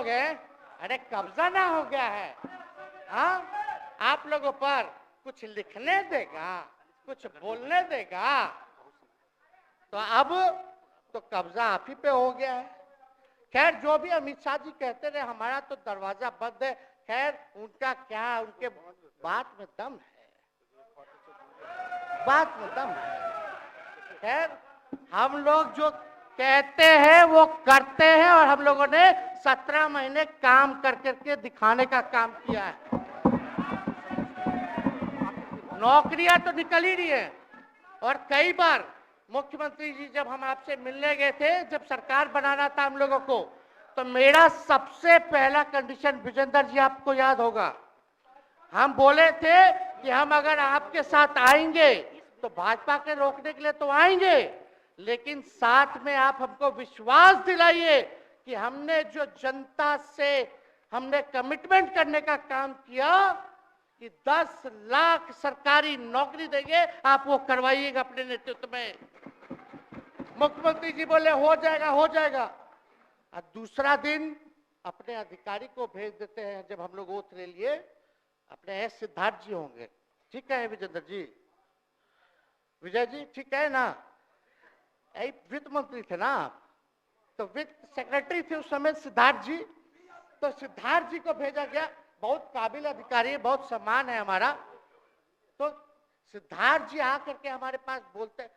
लोग हैं, अरे कब्जा ना हो गया है, हाँ आप लोगों पर कुछ लिखने देगा, कुछ बोलने देगा, तो अब तो कब्जा आप ही पे हो गया है। खैर जो भी अमित शाह जी कहते रहे, हमारा तो दरवाजा बंद है, खैर उनका क्या, उनके बात में दम है, बात में दम है। खैर हम लोग जो कहते हैं वो करते हैं, और हम लोगों ने 17 महीने काम कर करके दिखाने का काम किया है। नौकरियां तो निकल ही रही है, और कई बार मुख्यमंत्री जी जब हम आपसे मिलने गए थे, जब सरकार बनाना था हम लोगों को, तो मेरा सबसे पहला कंडीशन, विजेंद्र जी आपको याद होगा, हम बोले थे कि हम अगर आपके साथ आएंगे तो भाजपा के रोकने के लिए तो आएंगे, लेकिन साथ में आप हमको विश्वास दिलाइए कि हमने जो जनता से हमने कमिटमेंट करने का काम किया कि 10 लाख सरकारी नौकरी देंगे, आप वो करवाइएगा अपने नेतृत्व में। मुख्यमंत्री जी बोले हो जाएगा, हो जाएगा। और दूसरा दिन अपने अधिकारी को भेज देते हैं, जब हम लोग ओथ ले लिए, अपने एस सिद्धार्थ जी होंगे, ठीक है विजेंद्र जी, विजय जी ठीक है ना, वित्त मंत्री थे ना आप, तो वित्त सेक्रेटरी थे उस समय सिद्धार्थ जी, तो सिद्धार्थ जी को भेजा गया, बहुत काबिल अधिकारी है, बहुत सम्मान है हमारा। तो सिद्धार्थ जी आकर के हमारे पास बोलते,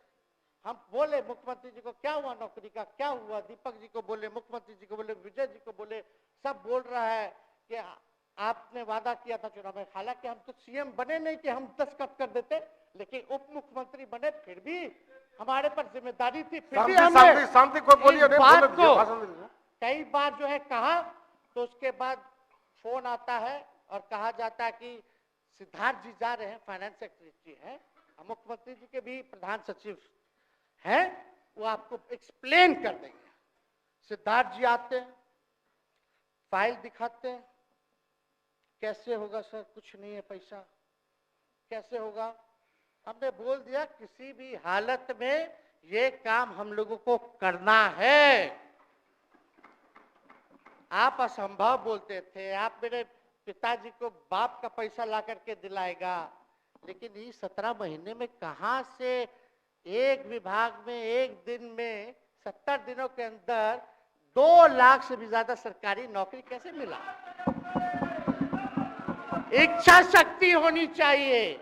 हम बोले मुख्यमंत्री जी को क्या हुआ नौकरी का, क्या हुआ, दीपक जी को बोले, मुख्यमंत्री जी को बोले, विजय जी को बोले, सब बोल रहा है कि आपने वादा किया था चुनाव में। हालांकि हम तो सीएम बने नहीं कि हम दस्तखत कर देते, लेकिन उप मुख्यमंत्री बने, फिर भी हमारे पर जिम्मेदारी थी, फिर भी हमने शांति को बोलिए, बात को कई बार जो है कहा। तो उसके बाद फोन आता है और कहा जाता है कि सिद्धार्थ जी जा रहे हैं, फाइनेंस सेक्रेटरी हैं, मुख्यमंत्री जी के भी प्रधान सचिव हैं, वो आपको एक्सप्लेन कर देंगे। सिद्धार्थ जी आते हैं, फाइल दिखाते हैं, कैसे होगा सर, कुछ नहीं है पैसा, कैसे होगा। हमने बोल दिया किसी भी हालत में ये काम हम लोगों को करना है। आप असंभव बोलते थे, आप मेरे पिताजी को बाप का पैसा ला करके दिलाएगा, लेकिन ये 17 महीने में कहां से एक विभाग में एक दिन में 70 दिनों के अंदर 2 लाख से भी ज्यादा सरकारी नौकरी कैसे मिला। इच्छा शक्ति होनी चाहिए,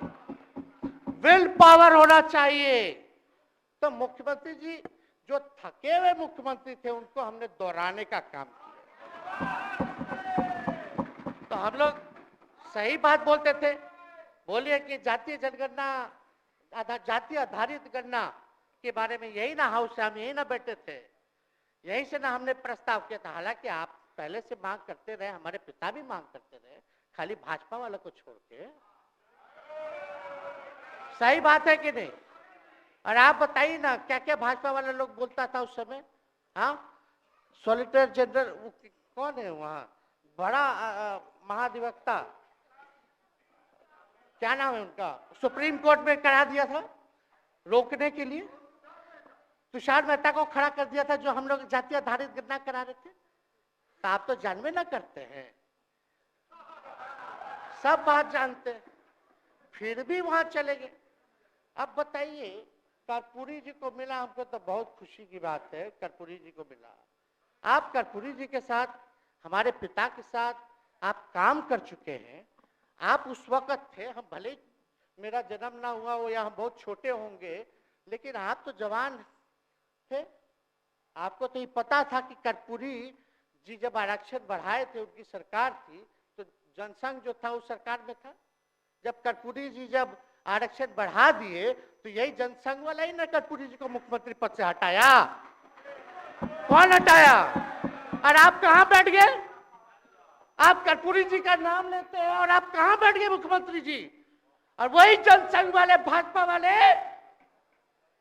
विल पावर होना चाहिए। तो मुख्यमंत्री जी जो थके हुए मुख्यमंत्री थे, उनको हमने दोहराने का काम किया। तो हम लोग सही बात बोलते थे, बोलिए कि जातीय जनगणना, जातीय आधारित गणना के बारे में यही ना हाउस से हम यही ना बैठे थे, यही से ना हमने प्रस्ताव किया था। हालांकि आप पहले से मांग करते रहे, हमारे पिता भी मांग करते रहे, खाली भाजपा वाला को छोड़ के। सही बात है कि नहीं? और आप बताइए ना क्या क्या भाजपा वाला लोग बोलता था उस समय। हाँ, सॉलिसिटर जनरल कौन है वहां, बड़ा महाधिवक्ता, क्या नाम है उनका, सुप्रीम कोर्ट में करा दिया था रोकने के लिए, तुषार मेहता को खड़ा कर दिया था, जो हम लोग जातीय आधारित गणना करा रहे थे। तो आप तो जानवे ना करते हैं, सब बात जानते हैं, फिर भी वहां चले गए। अब बताइए, कर्पूरी जी को मिला, हमको तो बहुत खुशी की बात है, कर्पूरी जी को मिला। आप कर्पूरी जी के साथ, हमारे पिता के साथ आप काम कर चुके हैं। आप उस वक्त थे, हम भले मेरा जन्म ना हुआ हो या हम बहुत छोटे होंगे, लेकिन आप तो जवान थे। आपको तो ये पता था कि कर्पूरी जी जब आरक्षण बढ़ाए थे, उनकी सरकार थी, तो जनसंघ जो था उस सरकार में था। जब कर्पूरी जी जब आरक्षण बढ़ा दिए, तो यही जनसंघ वाला ही ना कर्पूरी जी को मुख्यमंत्री पद से हटाया। कौन हटाया? और आप कहां बैठ गए? आप कर्पूरी जी का नाम लेते हैं और आप कहां बैठ गए मुख्यमंत्री जी? और वही जनसंघ वाले, भाजपा वाले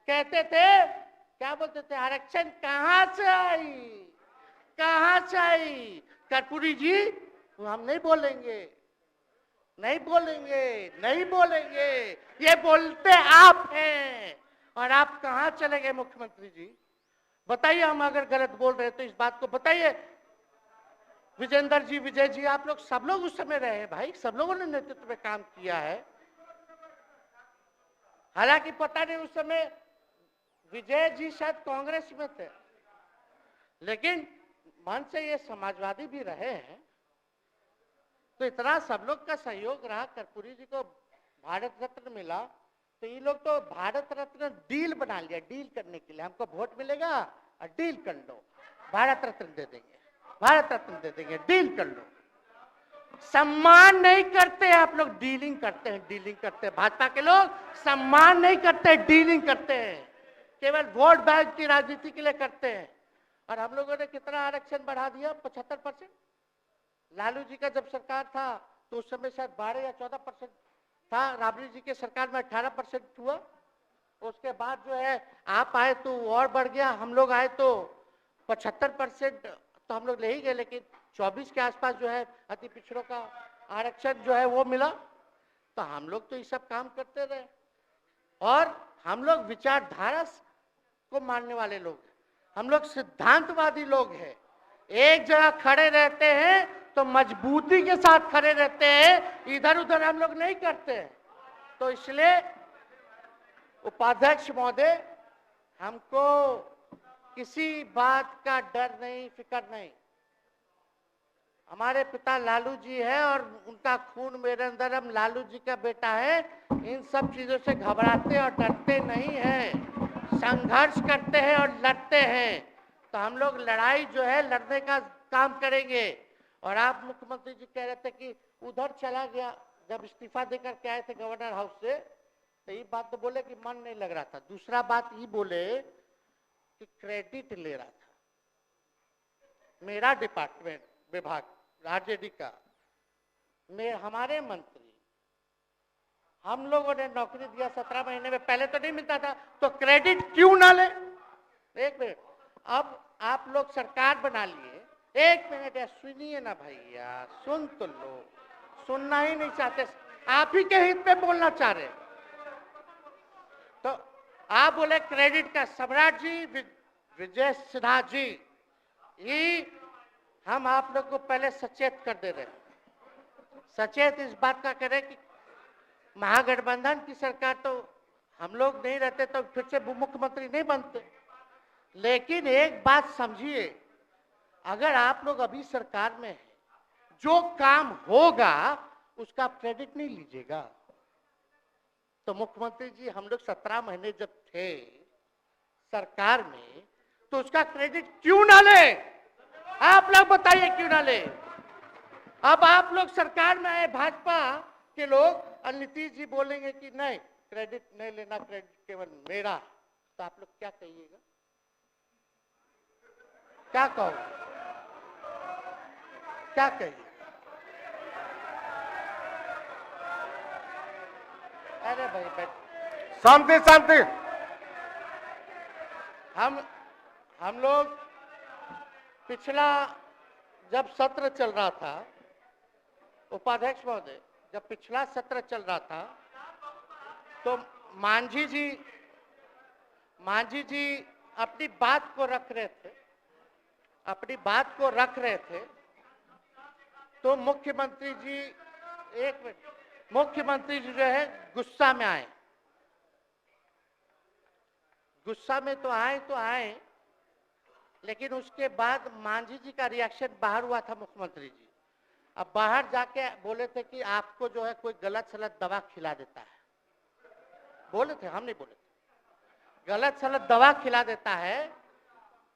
कहते थे, क्या बोलते थे, आरक्षण कहां से आई, कहां से आई? कर्पूरी जी, हम नहीं बोलेंगे, नहीं बोलेंगे, नहीं बोलेंगे, ये बोलते आप हैं। और आप कहां चले गए मुख्यमंत्री जी? बताइए, हम अगर गलत बोल रहे हैं तो इस बात को बताइए। विजेंद्र जी, विजय जी, आप लोग सब लोग उस समय रहे हैं भाई, सब लोगों ने नेतृत्व में काम किया है। हालांकि पता नहीं उस समय विजय जी शायद कांग्रेस में थे, लेकिन मन से ये समाजवादी भी रहे हैं। तो इतना सब लोग का सहयोग रहा, कर्पूरी जी को भारत रत्न मिला, तो ये लोग तो भारत रत्न डील बना लिया, डील करने के लिए हमको वोट मिलेगा और डील कर लो, भारत रत्न दे देंगे, भारत रत्न दे देंगे, डील कर लो। सम्मान नहीं करते आप लोग, डीलिंग करते हैं, डीलिंग करते हैं। भाजपा के लोग सम्मान नहीं करते, डीलिंग करते हैं, केवल वोट बैंक की राजनीति के लिए करते हैं। और हम लोगों ने कितना आरक्षण बढ़ा दिया, 75%। लालू जी का जब सरकार था तो उस समय शायद 12 या 14% था, राबड़ी जी के सरकार में 18% हुआ। उसके बाद जो है आप आए तो और बढ़ गया, हम लोग आए तो 75% तो हम लोग ले ही गए, लेकिन 24 के आसपास जो है अति पिछड़ों का आरक्षण जो है वो मिला। तो हम लोग तो ये सब काम करते रहे, और हम लोग विचारधारा को मानने वाले लोग हैं, हम लोग सिद्धांतवादी लोग हैं। एक जगह खड़े रहते हैं तो मजबूती के साथ खड़े रहते हैं, इधर उधर हम लोग नहीं करते हैं। तो इसलिए उपाध्यक्ष महोदय, हमको किसी बात का डर नहीं, फिक्र नहीं। हमारे पिता लालू जी है और उनका खून मेरे अंदर, हम लालू जी का बेटा है। इन सब चीजों से घबराते और डरते नहीं हैं, संघर्ष करते हैं और लड़ते हैं। तो हम लोग लड़ाई जो है लड़ने का काम करेंगे। और आप मुख्यमंत्री जी कह रहे थे कि उधर चला गया, जब इस्तीफा देकर के आए थे गवर्नर हाउस से, तो ये बात तो बोले कि मन नहीं लग रहा था। दूसरा बात ये बोले कि क्रेडिट ले रहा था, मेरा डिपार्टमेंट विभाग आरजेडी का, हमारे मंत्री, हम लोगों ने नौकरी दिया 17 महीने में, पहले तो नहीं मिलता था, तो क्रेडिट क्यों ना ले। एक मिनट, अब आप लोग सरकार बना लिए, एक मिनट यार सुनिए ना भैया, सुन तो लो, सुनना ही नहीं चाहते, आप ही के हित में बोलना चाह रहे। तो आप बोले क्रेडिट का, सम्राट जी, विजय सिन्हा जी, ये हम आप लोग को पहले सचेत कर दे रहे हैं। सचेत इस बात का करें कि महागठबंधन की सरकार तो हम लोग नहीं रहते तो फिर से मुख्यमंत्री नहीं बनते। लेकिन एक बात समझिए, अगर आप लोग अभी सरकार में हैं, जो काम होगा उसका क्रेडिट नहीं लीजिएगा। तो मुख्यमंत्री जी, हम लोग 17 महीने जब थे सरकार में, तो उसका क्रेडिट क्यों ना ले? आप लोग बताइए क्यों ना ले? अब आप लोग सरकार में आए भाजपा के लोग, और नीतीश जी बोलेंगे कि नहीं क्रेडिट नहीं लेना, क्रेडिट केवल मेरा, तो आप लोग क्या कहिएगा? क्या कहो, क्या कहिए? अरे भाई बैठ, शांति शांति। हम लोग पिछला जब सत्र चल रहा था, उपाध्यक्ष महोदय, जब पिछला सत्र चल रहा था तो मांझी जी अपनी बात को रख रहे थे, अपनी बात को रख रहे थे। तो मुख्यमंत्री जी, एक मिनट, मुख्यमंत्री जी जो है गुस्सा में आए, गुस्सा में तो आए, लेकिन उसके बाद मांझी जी का रिएक्शन बाहर हुआ था मुख्यमंत्री जी। अब बाहर जाके बोले थे कि आपको जो है कोई गलत सलत दवा खिला देता है, बोले थे, हम नहीं बोले थे, गलत सलत दवा खिला देता है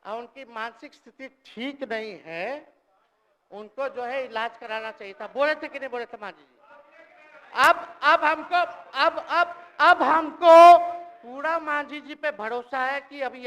और उनकी मानसिक स्थिति ठीक नहीं है, उनको जो है इलाज कराना चाहिए था, बोले थे कि नहीं बोले थे मांझी जी? अब हमको पूरा मांझी जी पे भरोसा है कि अभी